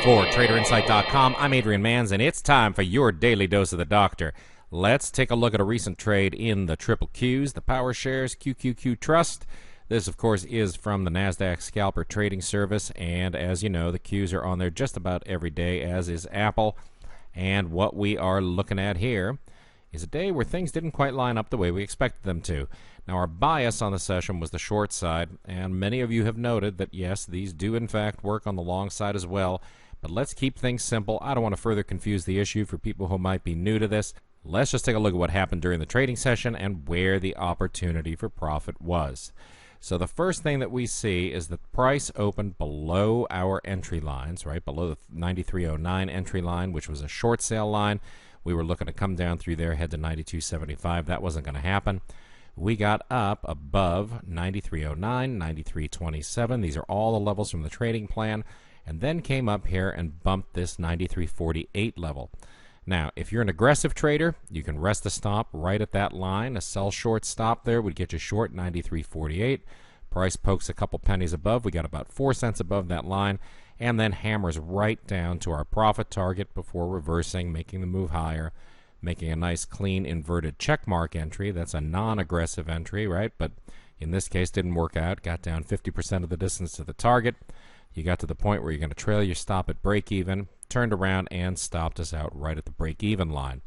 For TraderInsight.com, I'm Adrian Manns, and it's time for your daily dose of the doctor. Let's take a look at a recent trade in the triple Qs, the Power Shares QQQ Trust. This, of course, is from the NASDAQ Scalper Trading Service, and as you know, the Qs are on there just about every day, as is Apple. And what we are looking at here is a day where things didn't quite line up the way we expected them to. Now, our bias on the session was the short side, and many of you have noted that, yes, these do in fact work on the long side as well. But let's keep things simple. I don't want to further confuse the issue for people who might be new to this. Let's just take a look at what happened during the trading session and where the opportunity for profit was. So the first thing that we see is that the price opened below our entry lines, right, below the 93.09 entry line, which was a short sale line. We were looking to come down through there, head to 92.75. That wasn't going to happen. We got up above 93.09, 93.27. These are all the levels from the trading plan, and then came up here and bumped this 93.48 level. Now, if you're an aggressive trader, you can rest a stop right at that line. A sell short stop there would get you short 93.48. Price pokes a couple pennies above. We got about 4 cents above that line, and then hammers right down to our profit target before reversing, making the move higher, making a nice clean inverted check mark entry. That's a non-aggressive entry, right? But in this case, didn't work out. Got down 50% of the distance to the target. You got to the point where you're going to trail your stop at break even, turned around and stopped us out right at the break even line.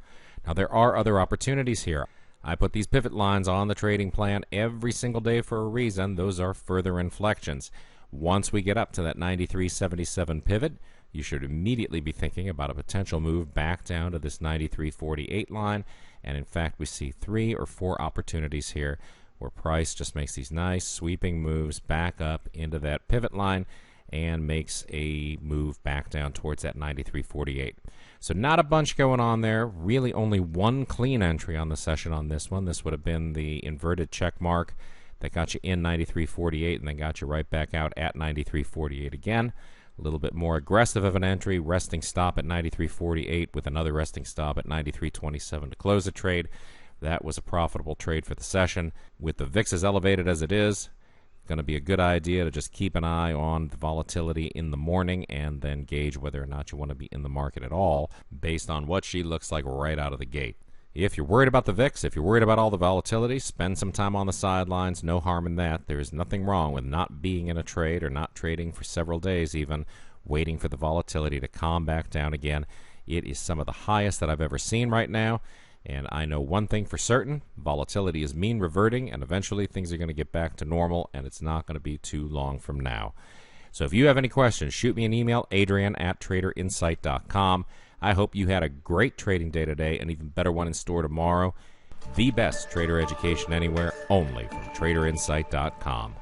Now, there are other opportunities here. I put these pivot lines on the trading plan every single day for a reason. Those are further inflections. Once we get up to that 93.77 pivot, you should immediately be thinking about a potential move back down to this 93.48 line. And in fact, we see 3 or 4 opportunities here where price just makes these nice sweeping moves back up into that pivot line and makes a move back down towards that 93.48. So not a bunch going on there. Really only one clean entry on the session on this one. This would have been the inverted check mark that got you in 93.48 and then got you right back out at 93.48 again. A little bit more aggressive of an entry, resting stop at 93.48 with another resting stop at 93.27 to close the trade. That was a profitable trade for the session. With the VIX as elevated as it is, going to be a good idea to just keep an eye on the volatility in the morning and then gauge whether or not you want to be in the market at all based on what she looks like right out of the gate. If you're worried about the VIX, if you're worried about all the volatility, spend some time on the sidelines. No harm in that. There is nothing wrong with not being in a trade or not trading for several days even, waiting for the volatility to calm back down again. It is some of the highest that I've ever seen right now. And I know one thing for certain, volatility is mean reverting, and eventually things are going to get back to normal, and it's not going to be too long from now. So if you have any questions, shoot me an email, adrian@traderinsight.com. I hope you had a great trading day today, and even better one in store tomorrow. The best trader education anywhere, only from TraderInsight.com.